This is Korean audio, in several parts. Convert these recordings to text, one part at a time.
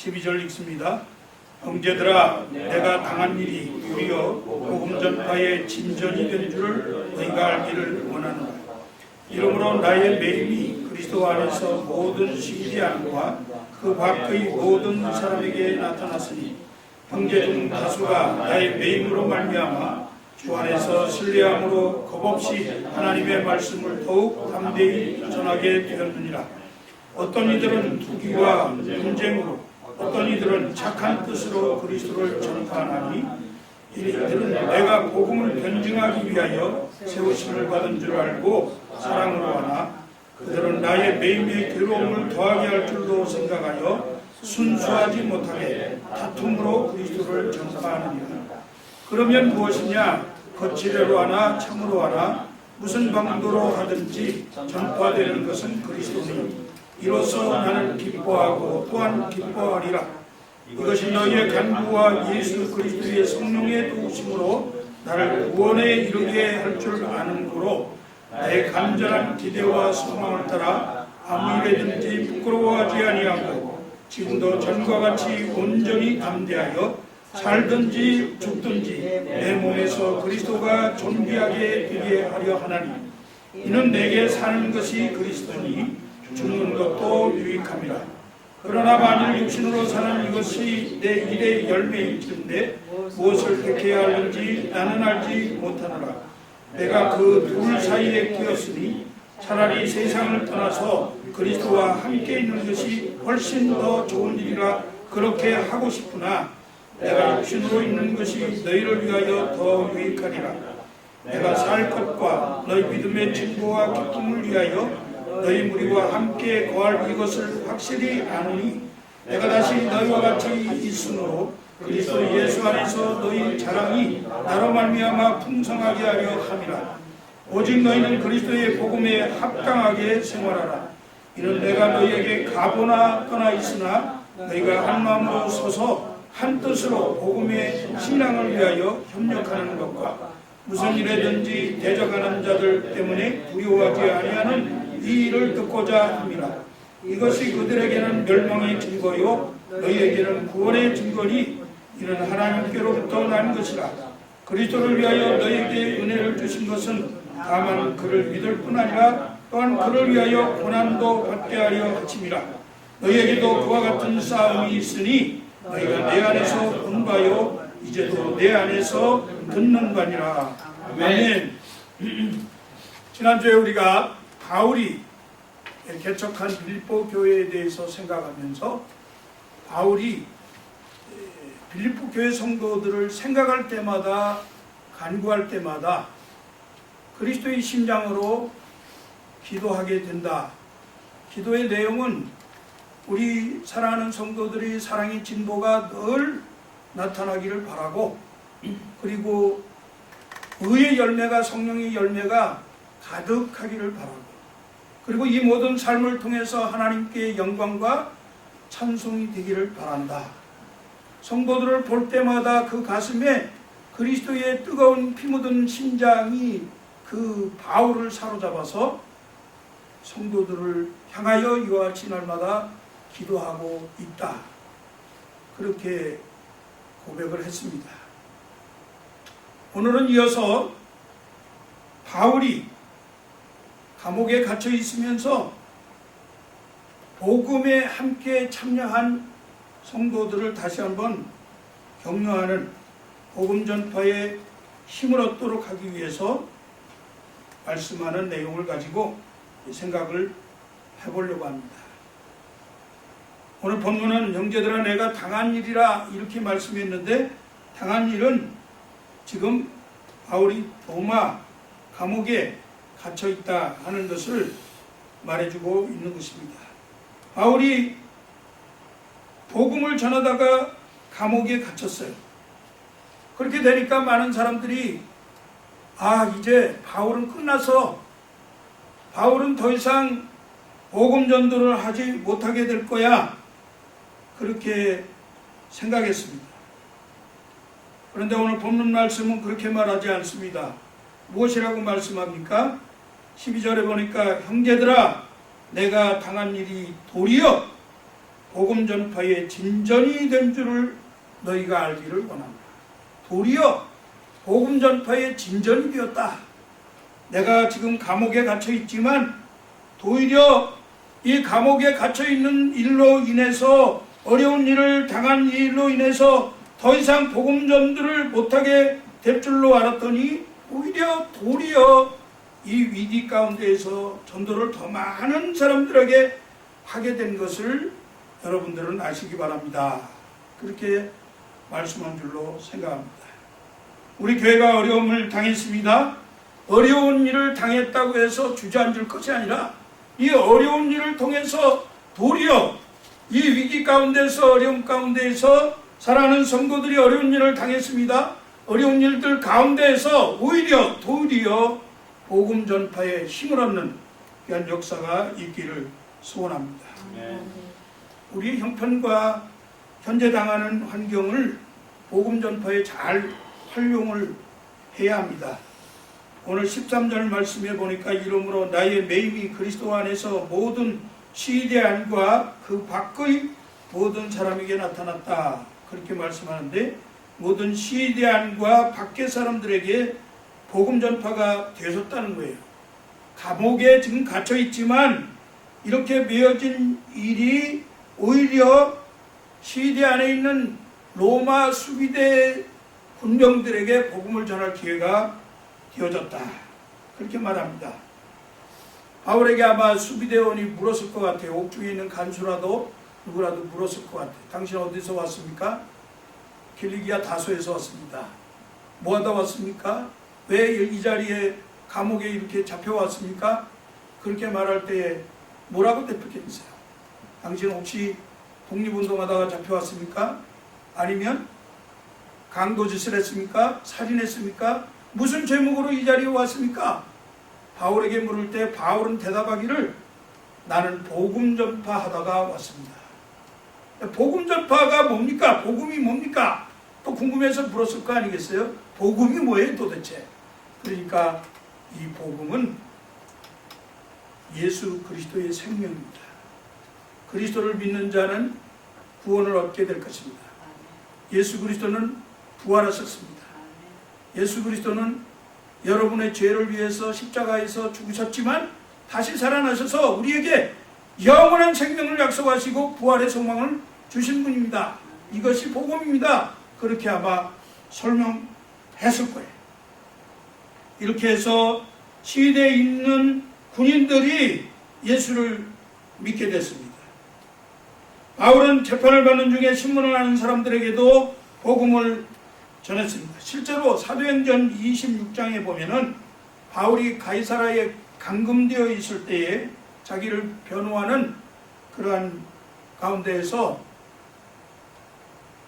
12절 읽습니다. 형제들아, 내가 당한 일이 도리어 복음 전파의 진전이 된 줄을 너희가 알기를 원하노라. 이러므로 나의 매임이 그리스도 안에서 모든 시기지 않과 그 밖의 모든 사람에게 나타났으니 형제 중 다수가 나의 매임으로 말미암아 주 안에서 신뢰함으로 겁없이 하나님의 말씀을 더욱 담대히 전하게 되었느니라. 어떤 이들은 투기와 분쟁으로, 어떤 이들은 착한 뜻으로 그리스도를 전파하나니 이들은 내가 복음을 변증하기 위하여 세우심을 받은 줄 알고 사랑으로 하나 그들은 나의 매임의 괴로움을 더하게 할 줄로 생각하여 순수하지 못하게 다툼으로 그리스도를 전파하느니라. 그러면 무엇이냐? 거칠애로 하나 참으로 하나 무슨 방도로 하든지 전파되는 것은 그리스도니 이로써 나는 기뻐하고 또한 기뻐하리라. 이것이 너희의 간구와 예수 그리스도의 성령의 도우심으로 나를 구원에 이르게 할 줄 아는 고로 내 간절한 기대와 소망을 따라 아무 일에든지 부끄러워하지 아니하고 지금도 전과 같이 온전히 담대하여 살든지 죽든지 내 몸에서 그리스도가 존귀하게 되게 하려 하나니 이는 내게 사는 것이 그리스도니 죽는 것도 유익함이라. 그러나 만일 육신으로 사는 이것이 내 일의 열매일진데 무엇을 택해야 하는지 나는 알지 못하노라. 내가 그 둘 사이에 끼었으니 차라리 세상을 떠나서 그리스도와 함께 있는 것이 훨씬 더 좋은 일이라 그렇게 하고 싶으나 내가 육신으로 있는 것이 너희를 위하여 더 유익하리라. 내가 살 것과 너희 믿음의 진보와 기쁨을 위하여 너희 무리와 함께 거할 이것을 확실히 아노니 내가 다시 너희와 같이 있으므로 그리스도 예수 안에서 너희 자랑이 나로 말미암아 풍성하게 하려 함이라. 오직 너희는 그리스도의 복음에 합당하게 생활하라. 이는 내가 너희에게 가보나 떠나 있으나 너희가 한 마음으로 서서 한 뜻으로 복음의 신앙을 위하여 협력하는 것과 무슨 일에든지 대적하는 자들 때문에 두려워하지 아니하는 이 일을 듣고자 함이라. 이것이 그들에게는 멸망의 증거요 너희에게는 구원의 증거니 이는 하나님께로부터 난 것이라. 그리스도를 위하여 너희에게 은혜를 주신 것은 다만 그를 믿을 뿐 아니라 또한 그를 위하여 고난도 받게 하려 하심이라. 너희에게도 그와 같은 싸움이 있으니 너희가 내 안에서 본 바요 이제도 내 안에서 듣는 바니라. 아멘. 지난주에 우리가 바울이 개척한 빌립보 교회에 대해서 생각하면서 바울이 빌립보 교회 성도들을 생각할 때마다 간구할 때마다 그리스도의 심장으로 기도하게 된다. 기도의 내용은 우리 사랑하는 성도들이 사랑의 진보가 늘 나타나기를 바라고 그리고 의의 열매가 성령의 열매가 가득하기를 바라고 그리고 이 모든 삶을 통해서 하나님께 영광과 찬송이 되기를 바란다. 성도들을 볼 때마다 그 가슴에 그리스도의 뜨거운 피 묻은 심장이 그 바울을 사로잡아서 성도들을 향하여 이와 같이 날마다 기도하고 있다. 그렇게 고백을 했습니다. 오늘은 이어서 바울이 감옥에 갇혀 있으면서 복음에 함께 참여한 성도들을 다시 한번 격려하는 복음 전파에 힘을 얻도록 하기 위해서 말씀하는 내용을 가지고 생각을 해보려고 합니다. 오늘 본문은 형제들아 내가 당한 일이라 이렇게 말씀했는데 당한 일은 지금 바울이 로마 감옥에 갇혀 있다 하는 것을 말해주고 있는 것입니다. 바울이 복음을 전하다가 감옥에 갇혔어요. 그렇게 되니까 많은 사람들이 이제 바울은 끝나서 바울은 더 이상 복음 전도를 하지 못하게 될 거야 그렇게 생각했습니다. 그런데 오늘 본문 말씀은 그렇게 말하지 않습니다. 무엇이라고 말씀합니까? 12절에 보니까 형제들아 내가 당한 일이 도리어 복음 전파의 진전이 된 줄을 너희가 알기를 원한다. 도리어 복음 전파의 진전이 되었다. 내가 지금 감옥에 갇혀 있지만 도리어 이 감옥에 갇혀 있는 일로 인해서, 어려운 일을 당한 일로 인해서 더 이상 복음 전도를 못하게 될 줄로 알았더니 오히려 도리어 이 위기 가운데에서 전도를 더 많은 사람들에게 하게 된 것을 여러분들은 아시기 바랍니다. 그렇게 말씀한 줄로 생각합니다. 우리 교회가 어려움을 당했습니다. 어려운 일을 당했다고 해서 주저앉을 것이 아니라 이 어려운 일을 통해서 도리어 이 위기 가운데서, 어려움 가운데에서 살아가는 성도들이 어려운 일을 당했습니다. 어려운 일들 가운데에서 오히려 도리어 복음 전파에 힘을 얻는 그런 역사가 있기를 소원합니다. 우리 형편과 현재 당하는 환경을 복음 전파에 잘 활용을 해야 합니다. 오늘 13절 말씀에 보니까 이러므로 나의 매임이 그리스도 안에서 모든 시대 안과 그 밖의 모든 사람에게 나타났다. 그렇게 말씀하는데, 모든 시대 안과 밖의 사람들에게 복음 전파가 되셨다는 거예요. 감옥에 지금 갇혀 있지만 이렇게 메어진 일이 오히려 시대 안에 있는 로마 수비대 군병들에게 복음을 전할 기회가 되어졌다. 그렇게 말합니다. 바울에게 아마 수비대원이 물었을 것 같아요. 옥중에 있는 간수라도 누구라도 물었을 것 같아요. 당신 어디서 왔습니까? 길리기아 다소에서 왔습니다. 뭐하다 왔습니까? 왜 이 자리에 감옥에 이렇게 잡혀왔습니까? 그렇게 말할 때에 뭐라고 대답했어요? 당신 혹시 독립운동하다가 잡혀왔습니까? 아니면 강도짓을 했습니까? 살인했습니까? 무슨 죄목으로 이 자리에 왔습니까? 바울에게 물을 때 바울은 대답하기를 나는 복음 전파하다가 왔습니다. 복음 전파가 뭡니까? 복음이 뭡니까? 또 궁금해서 물었을 거 아니겠어요? 복음이 뭐예요 도대체? 그러니까 이 복음은 예수 그리스도의 생명입니다. 그리스도를 믿는 자는 구원을 얻게 될 것입니다. 예수 그리스도는 부활하셨습니다. 예수 그리스도는 여러분의 죄를 위해서 십자가에서 죽으셨지만 다시 살아나셔서 우리에게 영원한 생명을 약속하시고 부활의 소망을 주신 분입니다. 이것이 복음입니다. 그렇게 아마 설명했을 거예요. 이렇게 해서 시대에 있는 군인들이 예수를 믿게 됐습니다. 바울은 재판을 받는 중에 신문을 하는 사람들에게도 복음을 전했습니다. 실제로 사도행전 26장에 보면은 바울이 가이사라에 감금되어 있을 때에 자기를 변호하는 그러한 가운데에서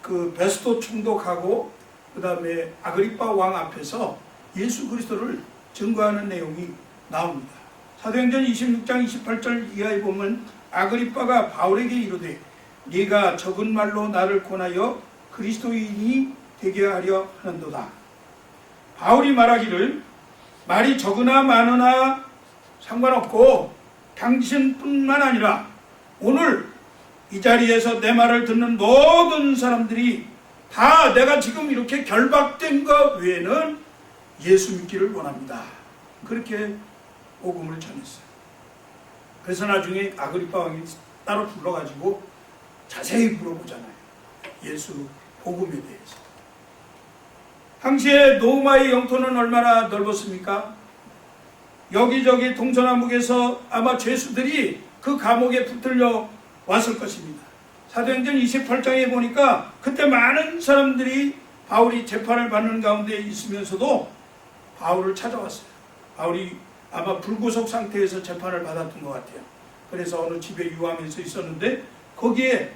그 베스토 총독하고 그 다음에 아그리파 왕 앞에서 예수 그리스도를 증거하는 내용이 나옵니다. 사도행전 26장 28절 이하에 보면 아그리파가 바울에게 이르되 네가 적은 말로 나를 권하여 그리스도인이 되게 하려 하는도다. 바울이 말하기를 말이 적으나 많으나 상관없고 당신뿐만 아니라 오늘 이 자리에서 내 말을 듣는 모든 사람들이 다 내가 지금 이렇게 결박된 것 외에는 예수 믿기를 원합니다. 그렇게 복음을 전했어요. 그래서 나중에 아그리파 왕이 따로 불러가지고 자세히 물어보잖아요. 예수 복음에 대해서. 당시에 로마의 영토는 얼마나 넓었습니까? 여기저기 동서남북에서 아마 죄수들이 그 감옥에 붙들려 왔을 것입니다. 사도행전 28장에 보니까 그때 많은 사람들이 바울이 재판을 받는 가운데 있으면서도 바울을 찾아왔어요. 바울이 아마 불구속 상태에서 재판을 받았던 것 같아요. 그래서 어느 집에 유하면서 있었는데 거기에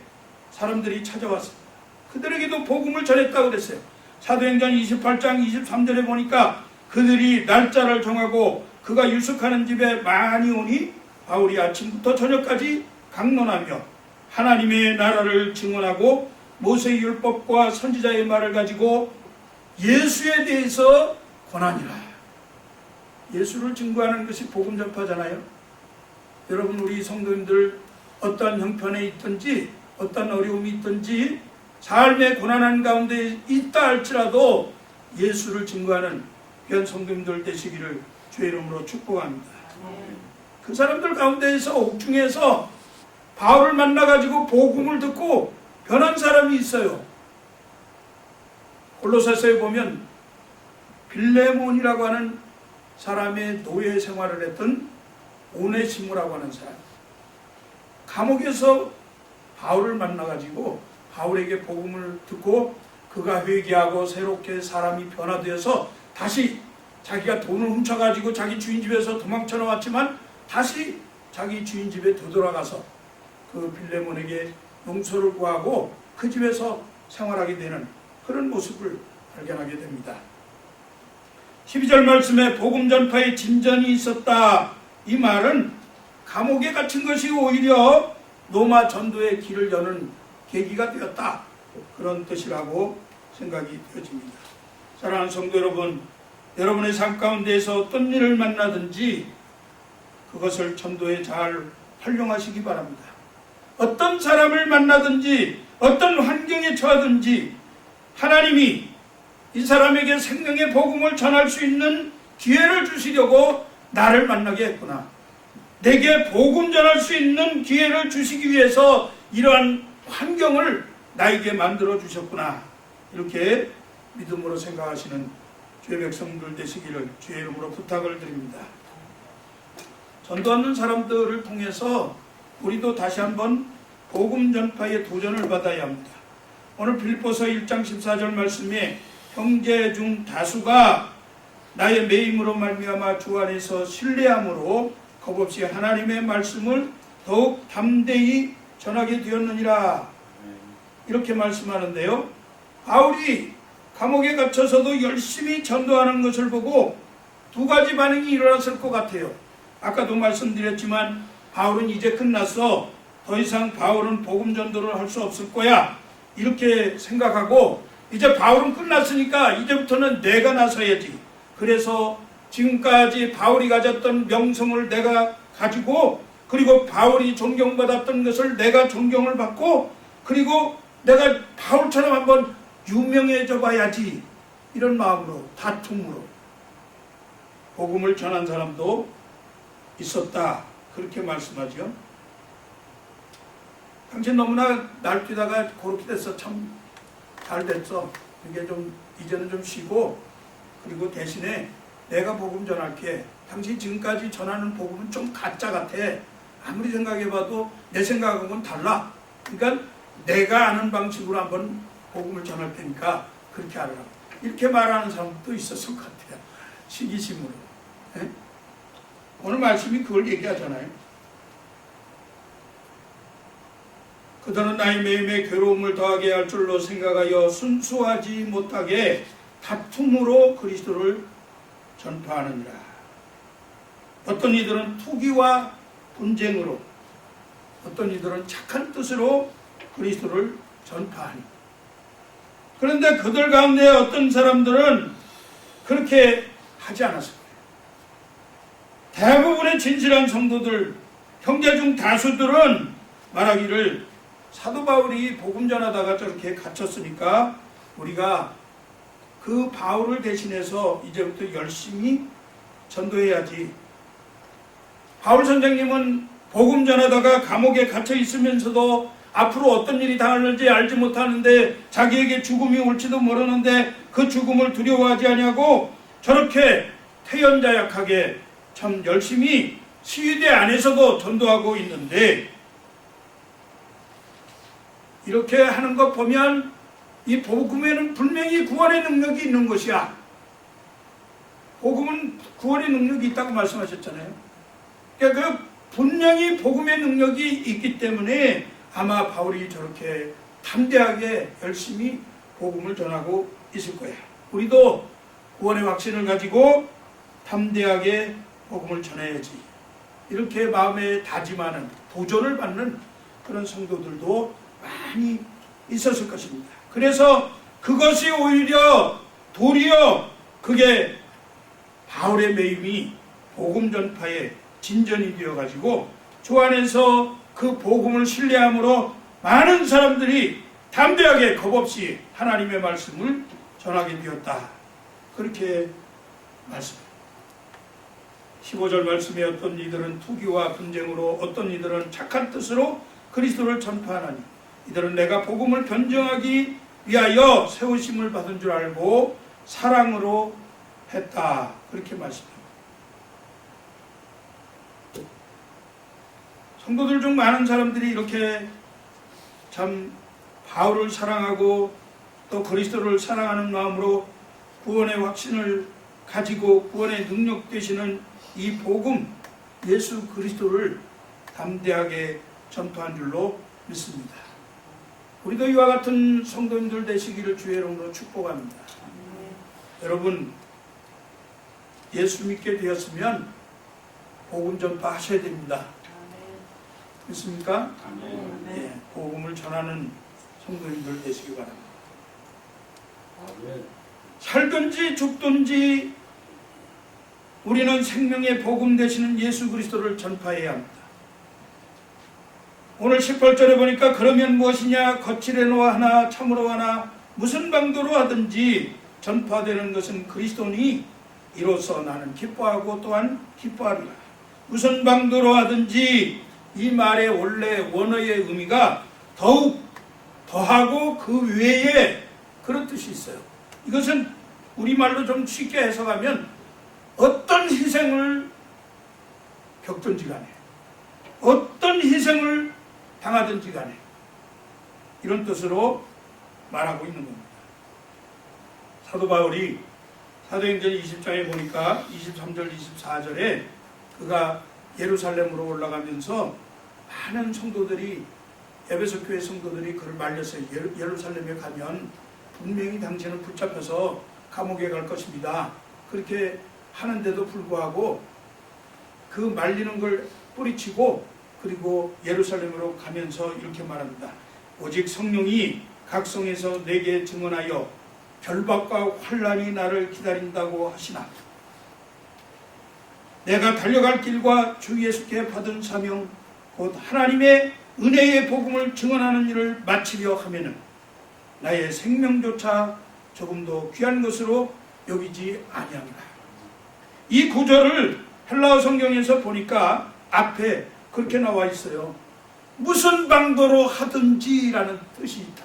사람들이 찾아왔습니다. 그들에게도 복음을 전했다고 그랬어요. 사도행전 28장 23절에 보니까 그들이 날짜를 정하고 그가 유숙하는 집에 많이 오니 바울이 아침부터 저녁까지 강론하며 하나님의 나라를 증언하고 모세의 율법과 선지자의 말을 가지고 예수에 대해서 권하니라. 예수를 증거하는 것이 복음 전파잖아요. 여러분 우리 성도님들 어떠한 형편에 있든지 어떤 어려움이 있든지 삶의 고난한 가운데 있다 할지라도 예수를 증거하는 귀한 성도님들 되시기를 주의 이름으로 축복합니다. 그 사람들 가운데에서 옥중에서 바울을 만나가지고 복음을 듣고 변한 사람이 있어요. 골로새서에 보면 빌레몬이라고 하는 사람의 노예 생활을 했던 오네시모라고 하는 사람, 감옥에서 바울을 만나가지고 바울에게 복음을 듣고 그가 회개하고 새롭게 사람이 변화되어서 다시 자기가 돈을 훔쳐가지고 자기 주인 집에서 도망쳐 나왔지만 다시 자기 주인 집에 되돌아가서 그 빌레몬에게 용서를 구하고 그 집에서 생활하게 되는 그런 모습을 발견하게 됩니다. 12절 말씀에 복음 전파에 진전이 있었다. 이 말은 감옥에 갇힌 것이 오히려 로마 전도의 길을 여는 계기가 되었다. 그런 뜻이라고 생각이 되어집니다. 사랑하는 성도 여러분, 여러분의 삶 가운데에서 어떤 일을 만나든지 그것을 전도에 잘 활용하시기 바랍니다. 어떤 사람을 만나든지 어떤 환경에 처하든지 하나님이 이 사람에게 생명의 복음을 전할 수 있는 기회를 주시려고 나를 만나게 했구나. 내게 복음 전할 수 있는 기회를 주시기 위해서 이러한 환경을 나에게 만들어 주셨구나. 이렇게 믿음으로 생각하시는 주의 백성들 되시기를 주의 이름으로 부탁을 드립니다. 전도하는 사람들을 통해서 우리도 다시 한번 복음 전파의 도전을 받아야 합니다. 오늘 빌립보서 1장 14절 말씀에 형제 중 다수가 나의 매임으로 말미암아 주 안에서 신뢰함으로 겁없이 하나님의 말씀을 더욱 담대히 전하게 되었느니라. 이렇게 말씀하는데요. 바울이 감옥에 갇혀서도 열심히 전도하는 것을 보고 두 가지 반응이 일어났을 것 같아요. 아까도 말씀드렸지만 바울은 이제 끝났어. 더 이상 바울은 복음 전도를 할 수 없을 거야. 이렇게 생각하고 이제 바울은 끝났으니까 이제부터는 내가 나서야지. 그래서 지금까지 바울이 가졌던 명성을 내가 가지고 그리고 바울이 존경받았던 것을 내가 존경을 받고 그리고 내가 바울처럼 한번 유명해져 봐야지. 이런 마음으로 다툼으로 복음을 전한 사람도 있었다. 그렇게 말씀하죠. 당신 너무나 날뛰다가 그렇게 됐어. 참 잘 됐어. 이게 좀 이제는 좀 쉬고 그리고 대신에 내가 복음 전할게. 당신 지금까지 전하는 복음은 좀 가짜 같아. 아무리 생각해봐도 내 생각하고는 달라. 그러니까 내가 아는 방식으로 한번 복음을 전할 테니까 그렇게 하라고. 이렇게 말하는 사람도 있었을 것 같아요. 시기심으로. 네? 오늘 말씀이 그걸 얘기하잖아요. 그들은 나의 매임에 괴로움을 더하게 할 줄로 생각하여 순수하지 못하게 다툼으로 그리스도를 전파하느니라. 어떤 이들은 투기와 분쟁으로, 어떤 이들은 착한 뜻으로 그리스도를 전파하니. 그런데 그들 가운데 어떤 사람들은 그렇게 하지 않았을 거예요. 대부분의 진실한 성도들, 형제 중 다수들은 말하기를 사도 바울이 복음 전하다가 저렇게 갇혔으니까 우리가 그 바울을 대신해서 이제부터 열심히 전도해야지. 바울 선생님은 복음 전하다가 감옥에 갇혀 있으면서도 앞으로 어떤 일이 당할는지 알지 못하는데 자기에게 죽음이 올지도 모르는데 그 죽음을 두려워하지 아니하고 저렇게 태연자약하게 참 열심히 시위대 안에서도 전도하고 있는데 이렇게 하는 것 보면 이 복음에는 분명히 구원의 능력이 있는 것이야. 복음은 구원의 능력이 있다고 말씀하셨잖아요. 그러니까 그 분명히 복음의 능력이 있기 때문에 아마 바울이 저렇게 담대하게 열심히 복음을 전하고 있을 거예요. 우리도 구원의 확신을 가지고 담대하게 복음을 전해야지. 이렇게 마음에 다짐하는, 도전을 받는 그런 성도들도 많이 있었을 것입니다. 그래서 그것이 오히려 도리어 그게 바울의 매임이 복음 전파의 진전이 되어가지고 주 안에서 그 복음을 신뢰함으로 많은 사람들이 담대하게 겁없이 하나님의 말씀을 전하게 되었다. 그렇게 말씀합니다. 15절 말씀에 어떤 이들은 투기와 분쟁으로, 어떤 이들은 착한 뜻으로 그리스도를 전파하나니 이들은 내가 복음을 변증하기 위하여 세우심을 받은 줄 알고 사랑으로 했다. 그렇게 말씀합니다. 성도들 중 많은 사람들이 이렇게 참 바울을 사랑하고 또 그리스도를 사랑하는 마음으로 구원의 확신을 가지고 구원의 능력 되시는 이 복음, 예수 그리스도를 담대하게 전파한 줄로 믿습니다. 우리도 이와 같은 성도님들 되시기를 주의 이름으로 축복합니다. 여러분, 예수 믿게 되었으면 복음 전파하셔야 됩니다. 믿습니까? 네, 복음을 전하는 성도님들 되시기 바랍니다. 살든지 죽든지 우리는 생명의 복음 되시는 예수 그리스도를 전파해야 합니다. 오늘 18절에 보니까 그러면 무엇이냐, 거칠애노 하나 참으로 하나 무슨 방도로 하든지 전파되는 것은 그리스도니 이로써 나는 기뻐하고 또한 기뻐하리라. 무슨 방도로 하든지, 이 말의 원래 원어의 의미가 더욱, 더하고 그 외에, 그런 뜻이 있어요. 이것은 우리말로 좀 쉽게 해석하면 어떤 희생을 겪든지 간에, 어떤 희생을 당하든지 간에, 이런 뜻으로 말하고 있는 겁니다. 사도 바울이 사도행전 20장에 보니까 23절 24절에 그가 예루살렘으로 올라가면서 많은 성도들이, 에베소 교회 성도들이 그를 말렸어요. 예루살렘에 가면 분명히 당신은 붙잡혀서 감옥에 갈 것입니다. 그렇게 하는데도 불구하고 그 말리는 걸 뿌리치고 그리고 예루살렘으로 가면서 이렇게 말합니다. 오직 성령이 각성에서 내게 증언하여 결박과 환난이 나를 기다린다고 하시나 내가 달려갈 길과 주 예수께 받은 사명 곧 하나님의 은혜의 복음을 증언하는 일을 마치려 하면은 나의 생명조차 조금도 귀한 것으로 여기지 아니합니다. 이 구절을 헬라어 성경에서 보니까 앞에 그렇게 나와 있어요. 무슨 방도로 하든지 라는 뜻이 있다.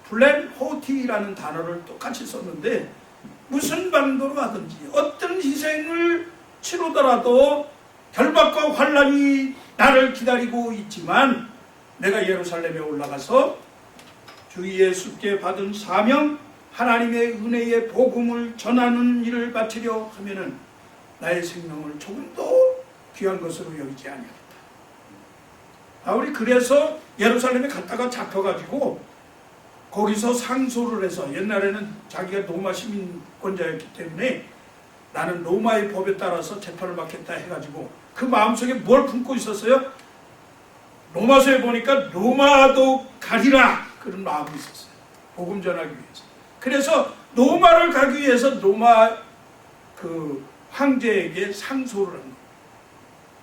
플랜 호티라는 단어를 똑같이 썼는데 무슨 방도로 하든지 어떤 희생을 치르더라도 결박과 환난이 나를 기다리고 있지만 내가 예루살렘에 올라가서 주 예수께 받은 사명, 하나님의 은혜의 복음을 전하는 일을 마치려 하면은 나의 생명을 조금도 귀한 것으로 여기지 아니하겠다. 바울이 그래서 예루살렘에 갔다가 잡혀가지고 거기서 상소를 해서, 옛날에는 자기가 로마 시민권자였기 때문에 나는 로마의 법에 따라서 재판을 받겠다 해가지고 그 마음속에 뭘 품고 있었어요? 로마서에 보니까 로마도 가리라, 그런 마음이 있었어요. 복음 전하기 위해서. 그래서 로마를 가기 위해서 로마 그 황제에게 상소를 한 거예요.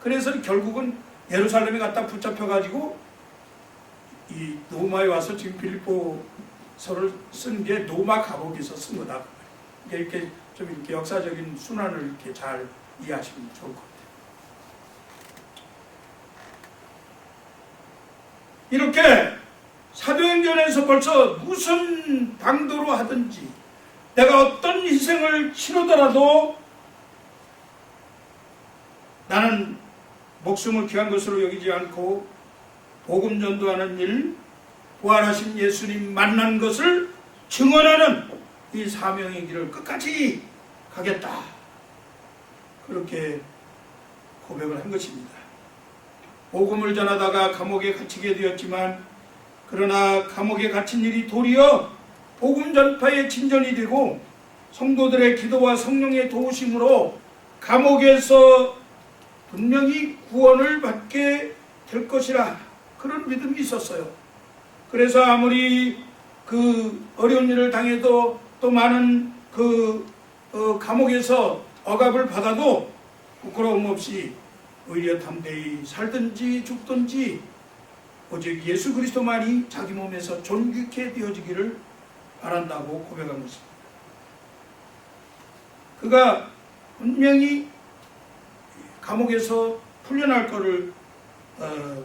그래서 결국은 예루살렘에 갖다 붙잡혀가지고 이 로마에 와서 지금 빌립보서를 쓴 게 로마 감옥에서 쓴 거다. 이렇게 좀 이렇게 역사적인 순환을 이렇게 잘 이해하시면 좋을 것 같아요. 이렇게 사도행전에서 벌써 무슨 방도로 하든지 내가 어떤 희생을 치르더라도 나는 목숨을 귀한 것으로 여기지 않고 복음 전도하는 일, 부활하신 예수님 만난 것을 증언하는 이 사명의 길을 끝까지 가겠다. 그렇게 고백을 한 것입니다. 복음을 전하다가 감옥에 갇히게 되었지만 그러나 감옥에 갇힌 일이 도리어 복음 전파의 진전이 되고 성도들의 기도와 성령의 도우심으로 감옥에서 분명히 구원을 받게 될 것이라, 그런 믿음이 있었어요. 그래서 아무리 그 어려운 일을 당해도 또 많은 감옥에서 억압을 받아도 부끄러움 없이 오히려 담대히 살든지 죽든지 오직 예수 그리스도만이 자기 몸에서 존귀케 되어지기를 바란다고 고백한 것입니다. 그가 분명히 감옥에서 풀려날 것을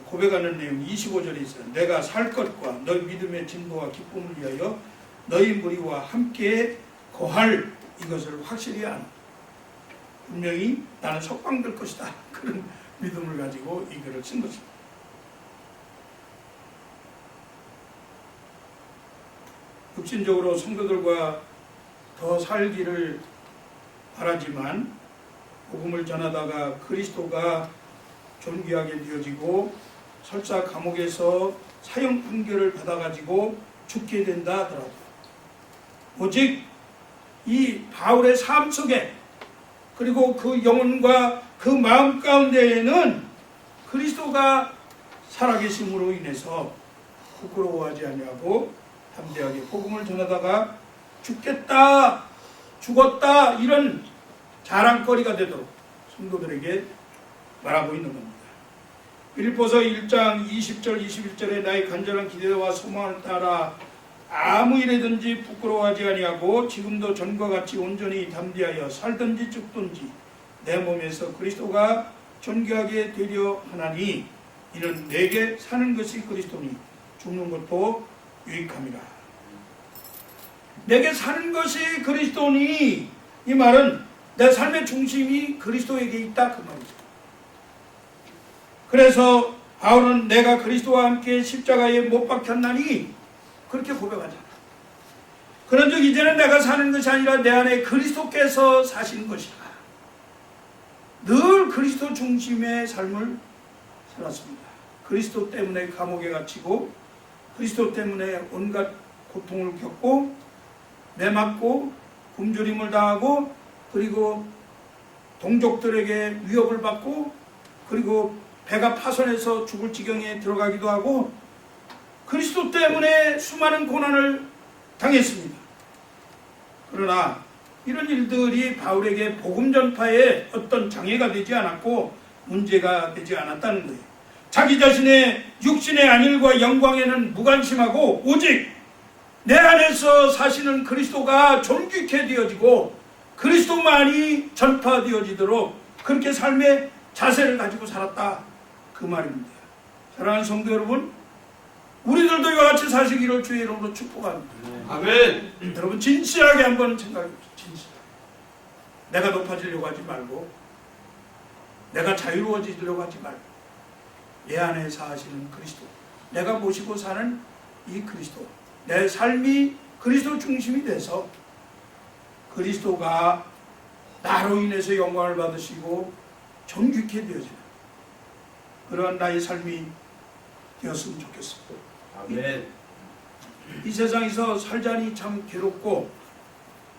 고백하는 내용이 25절에 있어요. 내가 살 것과 너희 믿음의 진보와 기쁨을 위하여 너희 무리와 함께 거할 이것을 확실히 아는, 분명히 나는 석방될 것이다, 그런 믿음을 가지고 이 글을 쓴 것입니다. 육신적으로 성도들과 더 살기를 바라지만 복음을 전하다가 그리스도가 존귀하게 되어지고 설사 감옥에서 사형 판결을 받아가지고 죽게 된다 하더라도 오직 이 바울의 삶 속에, 그리고 그 영혼과 그 마음 가운데에는 그리스도가 살아계심으로 인해서 부끄러워하지 아니하고 담대하게 복음을 전하다가 죽겠다, 죽었다, 이런 자랑거리가 되도록 성도들에게 말하고 있는 겁니다. 빌립보서 1장 20절 21절에 나의 간절한 기대와 소망을 따라 아무 일에든지 부끄러워하지 아니하고 지금도 전과 같이 온전히 담대하여 살든지 죽든지 내 몸에서 그리스도가 존귀하게 되려 하나니 이는 내게 사는 것이 그리스도니 죽는 것도 유익함이라. 내게 사는 것이 그리스도니, 이 말은 내 삶의 중심이 그리스도에게 있다, 그 말이죠. 그래서 바울은 내가 그리스도와 함께 십자가에 못 박혔나니 그렇게 고백하잖아. 그런즉 이제는 내가 사는 것이 아니라 내 안에 그리스도께서 사시는 것이라. 늘 그리스도 중심의 삶을 살았습니다. 그리스도 때문에 감옥에 갇히고 그리스도 때문에 온갖 고통을 겪고 매맞고 굶주림을 당하고 그리고 동족들에게 위협을 받고 그리고 배가 파손해서 죽을 지경에 들어가기도 하고 그리스도 때문에 수많은 고난을 당했습니다. 그러나 이런 일들이 바울에게 복음 전파에 어떤 장애가 되지 않았고 문제가 되지 않았다는 거예요. 자기 자신의 육신의 안일과 영광에는 무관심하고 오직 내 안에서 사시는 그리스도가 존귀케 되어지고 그리스도만이 전파되어지도록 그렇게 삶의 자세를 가지고 살았다, 그 말입니다. 사랑하는 성도 여러분, 우리들도 이와 같이 사시기를 주의 이름으로 축복합니다. 아멘. 여러분 진실하게 한번 생각해 보세요. 진실하게. 내가 높아지려고 하지 말고 내가 자유로워지려고 하지 말고 내 안에 사시는 그리스도, 내가 모시고 사는 이 그리스도, 내 삶이 그리스도 중심이 돼서 그리스도가 나로 인해서 영광을 받으시고 존귀케 되어지는 그런 나의 삶이 되었으면 좋겠습니다. 아멘. 이 세상에서 살자니 참 괴롭고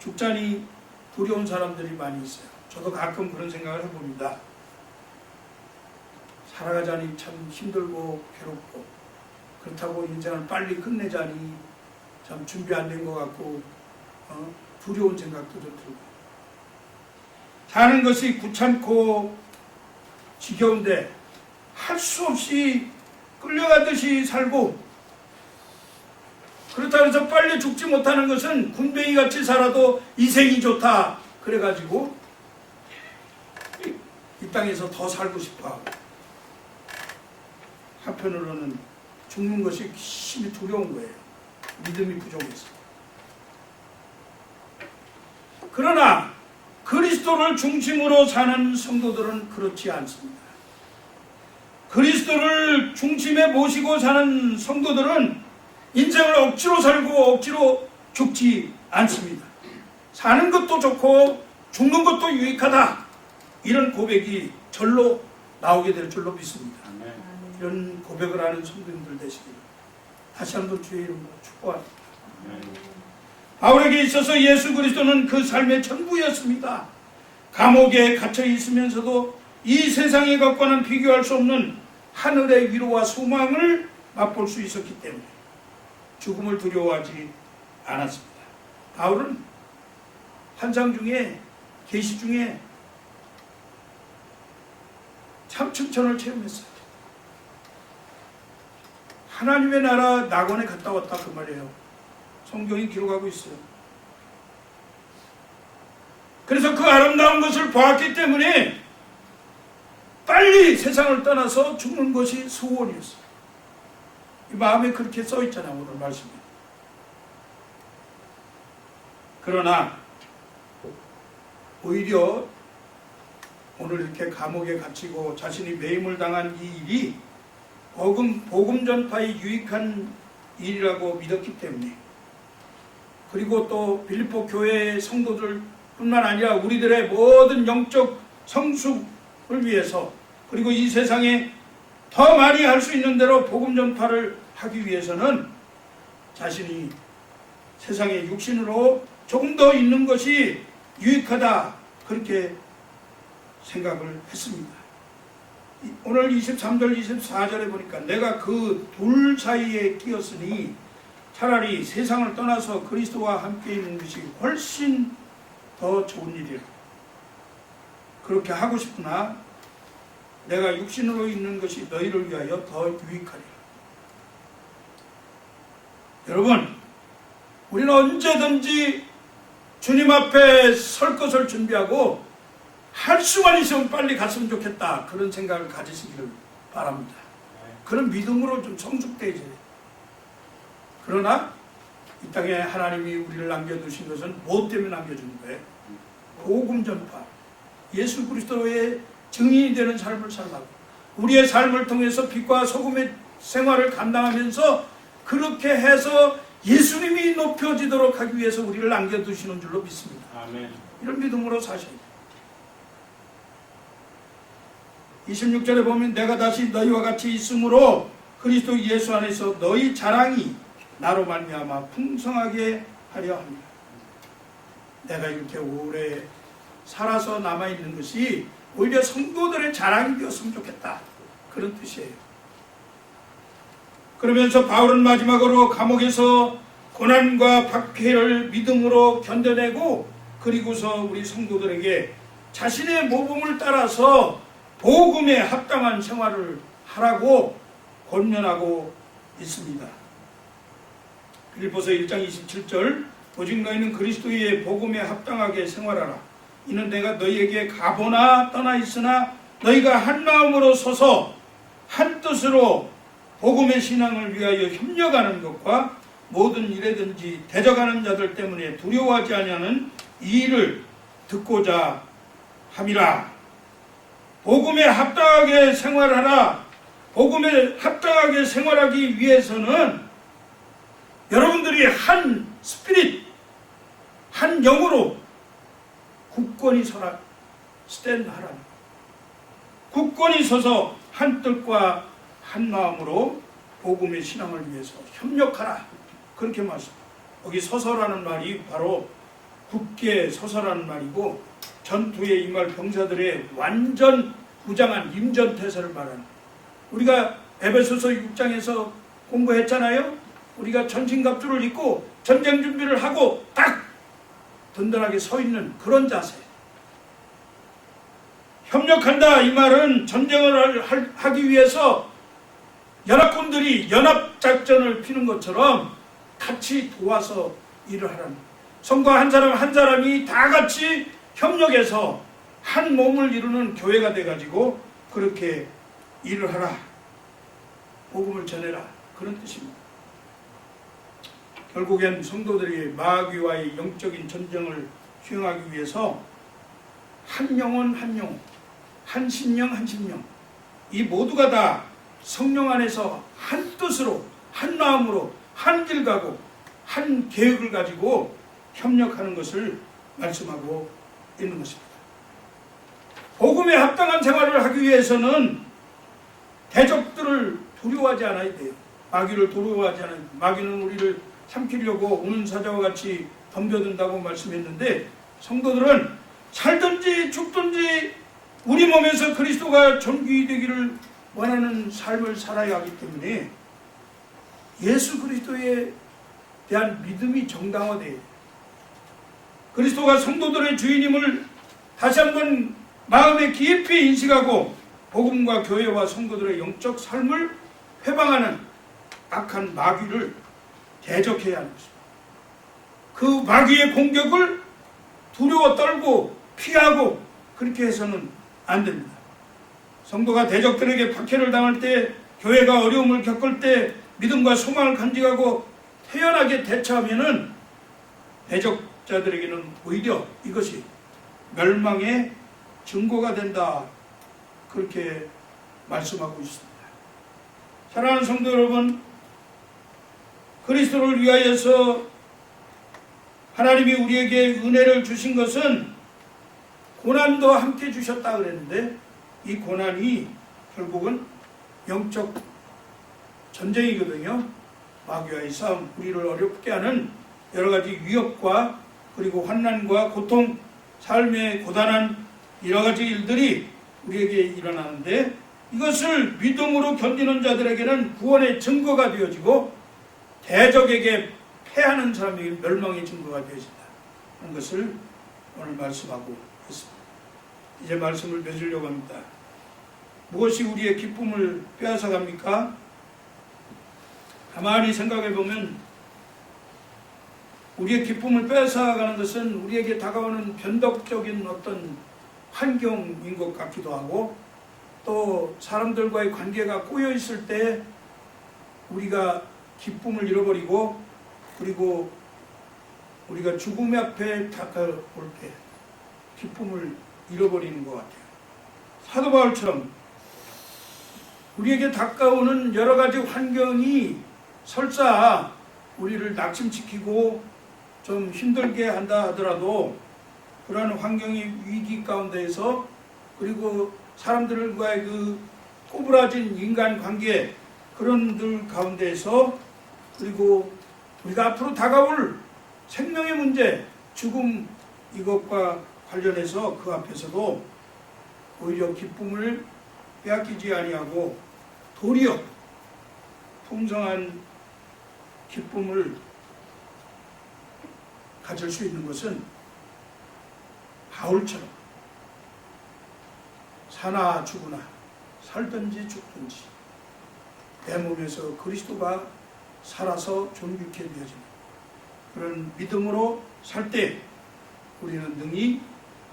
죽자니 두려운 사람들이 많이 있어요. 저도 가끔 그런 생각을 해봅니다. 살아가자니 참 힘들고 괴롭고 그렇다고 인생을 빨리 끝내자니 참 준비 안 된 것 같고 두려운 생각도 좀 들고, 사는 것이 귀찮고 지겨운데 할 수 없이 끌려가듯이 살고, 그렇다고 해서 빨리 죽지 못하는 것은 군뱅이같이 살아도 이생이 좋다 그래가지고 이 땅에서 더 살고 싶어하고, 한편으로는 죽는 것이 심히 두려운 거예요. 믿음이 부족해서. 그러나 그리스도를 중심으로 사는 성도들은 그렇지 않습니다. 그리스도를 중심에 모시고 사는 성도들은 인생을 억지로 살고 억지로 죽지 않습니다. 사는 것도 좋고 죽는 것도 유익하다, 이런 고백이 절로 나오게 될 줄로 믿습니다. 이런 고백을 하는 성도님들 되시기를 다시 한번 주의 이름으로 축복합니다. 바울에게 있어서 예수 그리스도는 그 삶의 전부였습니다. 감옥에 갇혀 있으면서도 이 세상의 것과는 비교할 수 없는 하늘의 위로와 소망을 맛볼 수 있었기 때문에 죽음을 두려워하지 않았습니다. 바울은 환상 중에, 계시 중에 참 춘천을 체험했어요. 하나님의 나라 낙원에 갔다 왔다 그 말이에요. 성경이 기록하고 있어요. 그래서 그 아름다운 것을 보았기 때문에 빨리 세상을 떠나서 죽는 것이 소원이었어요. 이 마음에 그렇게 써 있잖아요, 오늘 말씀에. 그러나 오히려 오늘 이렇게 감옥에 갇히고 자신이 매임을 당한 이 일이 복음 전파에 유익한 일이라고 믿었기 때문에, 그리고 또 빌립보 교회의 성도들 뿐만 아니라 우리들의 모든 영적 성숙을 위해서, 그리고 이 세상에 더 많이 할 수 있는 대로 복음 전파를 하기 위해서는 자신이 세상에 육신으로 조금 더 있는 것이 유익하다, 그렇게 생각을 했습니다. 오늘 23절 24절에 보니까 내가 그 둘 사이에 끼었으니 차라리 세상을 떠나서 그리스도와 함께 있는 것이 훨씬 더 좋은 일이라. 그렇게 하고 싶으나 내가 육신으로 있는 것이 너희를 위하여 더 유익하리라. 여러분, 우리는 언제든지 주님 앞에 설 것을 준비하고 할 수만 있으면 빨리 갔으면 좋겠다, 그런 생각을 가지시기를 바랍니다. 그런 믿음으로 좀 성숙되어야 돼요. 그러나 이 땅에 하나님이 우리를 남겨두신 것은 무엇 때문에 남겨주는 거예요? 복음 전파, 예수 그리스도의 증인이 되는 삶을 살라고, 우리의 삶을 통해서 빛과 소금의 생활을 감당하면서 그렇게 해서 예수님이 높여지도록 하기 위해서 우리를 남겨두시는 줄로 믿습니다. 아멘. 이런 믿음으로 사셔야 돼요. 26절에 보면 내가 다시 너희와 같이 있으므로 그리스도 예수 안에서 너희 자랑이 나로 말미암아 풍성하게 하려 합니다. 내가 이렇게 오래 살아서 남아있는 것이 오히려 성도들의 자랑이 되었으면 좋겠다, 그런 뜻이에요. 그러면서 바울은 마지막으로 감옥에서 고난과 박해를 믿음으로 견뎌내고, 그리고서 우리 성도들에게 자신의 모범을 따라서 복음에 합당한 생활을 하라고 권면하고 있습니다. 빌립보서 1장 27절 오직 너희는 그리스도의 복음에 합당하게 생활하라. 이는 내가 너희에게 가보나 떠나 있으나 너희가 한 마음으로 서서 한 뜻으로 복음의 신앙을 위하여 협력하는 것과 모든 일에든지 대적하는 자들 때문에 두려워하지 아니하는 이 일을 듣고자 함이라. 복음에 합당하게 생활하라. 복음에 합당하게 생활하기 위해서는 여러분들이 한 스피릿, 한 영으로 굳건히 서라, 스탠드 하라. 굳건히 서서 한 뜻과 한 마음으로 복음의 신앙을 위해서 협력하라, 그렇게 말씀합니다. 여기 서서라는 말이 바로 굳게 서서라는 말이고, 전투에 임할 병사들의 완전 무장한 임전태세를 말하는, 우리가 에베소서 6장에서 공부했잖아요. 우리가 전신갑주를 입고 전쟁 준비를 하고 딱 든든하게 서 있는 그런 자세. 협력한다, 이 말은 전쟁을 하기 위해서 연합군들이 연합작전을 피는 것처럼 같이 도와서 일을 하라는, 성과 한 사람 한 사람이 다 같이 협력해서 한 몸을 이루는 교회가 돼가지고 그렇게 일을 하라, 복음을 전해라, 그런 뜻입니다. 결국엔 성도들이 마귀와의 영적인 전쟁을 수행하기 위해서 한 영혼 한 영혼, 한 심령 한 심령, 이 모두가 다 성령 안에서 한 뜻으로 한 마음으로 한 길 가고 한 계획을 가지고 협력하는 것을 말씀하고 있는 것입니다. 복음에 합당한 생활을 하기 위해서는 대적들을 두려워하지 않아야 돼요. 마귀를 두려워하지 않아야 돼요. 마귀는 우리를 삼키려고 우는 사자와 같이 덤벼든다고 말씀했는데, 성도들은 살든지 죽든지 우리 몸에서 그리스도가 존귀 되기를 원하는 삶을 살아야 하기 때문에 예수 그리스도에 대한 믿음이 정당화돼요. 그리스도가 성도들의 주인임을 다시 한번 마음에 깊이 인식하고 복음과 교회와 성도들의 영적 삶을 회방하는 악한 마귀를 대적해야 하는 것입니다. 그 마귀의 공격을 두려워 떨고 피하고 그렇게 해서는 안 됩니다. 성도가 대적들에게 박해를 당할 때, 교회가 어려움을 겪을 때 믿음과 소망을 간직하고 태연하게 대처하면은 대적자들에게는 오히려 이것이 멸망의 증거가 된다. 그렇게 말씀하고 있습니다. 사랑하는 성도 여러분, 그리스도를 위하여서 하나님이 우리에게 은혜를 주신 것은 고난도 함께 주셨다 그랬는데, 이 고난이 결국은 영적 전쟁이거든요. 마귀와의 싸움, 우리를 어렵게 하는 여러 가지 위협과 그리고 환난과 고통, 삶의 고단한 여러 가지 일들이 우리에게 일어나는데, 이것을 믿음으로 견디는 자들에게는 구원의 증거가 되어지고 대적에게 패하는 사람에게 멸망의 증거가 되어진다 하는 것을 오늘 말씀하고 있습니다. 이제 말씀을 맺으려고 합니다. 무엇이 우리의 기쁨을 빼앗아 갑니까? 가만히 생각해 보면 우리의 기쁨을 빼앗아 가는 것은 우리에게 다가오는 변덕적인 어떤 환경인 것 같기도 하고, 또 사람들과의 관계가 꼬여 있을 때 우리가 기쁨을 잃어버리고, 그리고 우리가 죽음 앞에 다가올 때 기쁨을 잃어버리는 것 같아요. 사도 바울처럼 우리에게 다가오는 여러 가지 환경이 설사 우리를 낙심시키고 좀 힘들게 한다 하더라도, 그러한 환경이 위기 가운데에서, 그리고 사람들과의 그 꼬부라진 인간관계 그런 들 가운데에서, 그리고 우리가 앞으로 다가올 생명의 문제, 죽음, 이것과 관련해서 그 앞에서도 오히려 기쁨을 빼앗기지 아니하고 도리어 풍성한 기쁨을 가질 수 있는 것은 바울처럼 사나 죽으나 살든지 죽든지 내 몸에서 그리스도가 살아서 존귀케 되어지는 그런 믿음으로 살 때 우리는 능히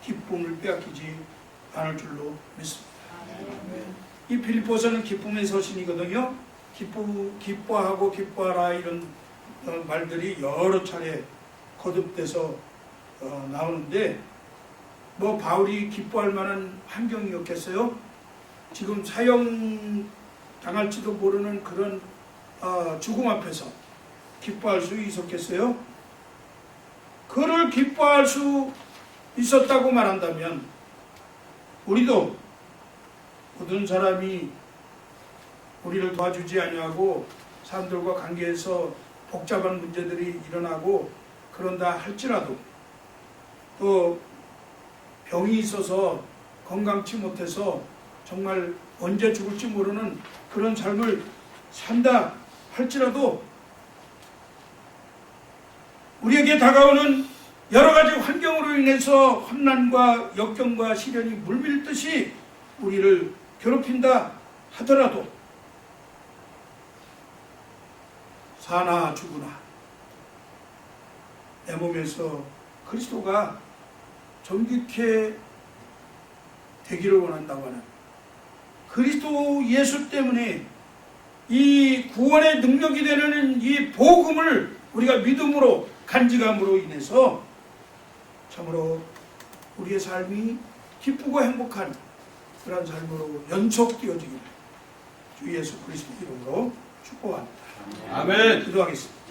기쁨을 빼앗기지 않을 줄로 믿습니다. 이 빌립보서는 기쁨의 서신이거든요. 기뻐하고 기뻐하라 이런 말들이 여러 차례 거듭돼서 나오는데, 뭐 바울이 기뻐할 만한 환경이었겠어요? 지금 사형 당할지도 모르는 그런 죽음 앞에서 기뻐할 수 있었겠어요? 그를 기뻐할 수 있었다고 말한다면, 우리도 모든 사람이 우리를 도와주지 아니하고 사람들과 관계에서 복잡한 문제들이 일어나고 그런다 할지라도, 또 병이 있어서 건강치 못해서 정말 언제 죽을지 모르는 그런 삶을 산다 할지라도, 우리에게 다가오는 여러 가지 환경으로 인해서 환난과 역경과 시련이 물밀듯이 우리를 괴롭힌다 하더라도, 사나 죽으나 내 몸에서 그리스도가 존귀케 되기를 원한다고 하는 그리스도 예수 때문에 이 구원의 능력이 되는 이 복음을 우리가 믿음으로 간직함으로 인해서 참으로 우리의 삶이 기쁘고 행복한 그런 삶으로 연속되어지기를 주 예수 그리스도 이름으로 축복합니다. 아멘. 기도하겠습니다.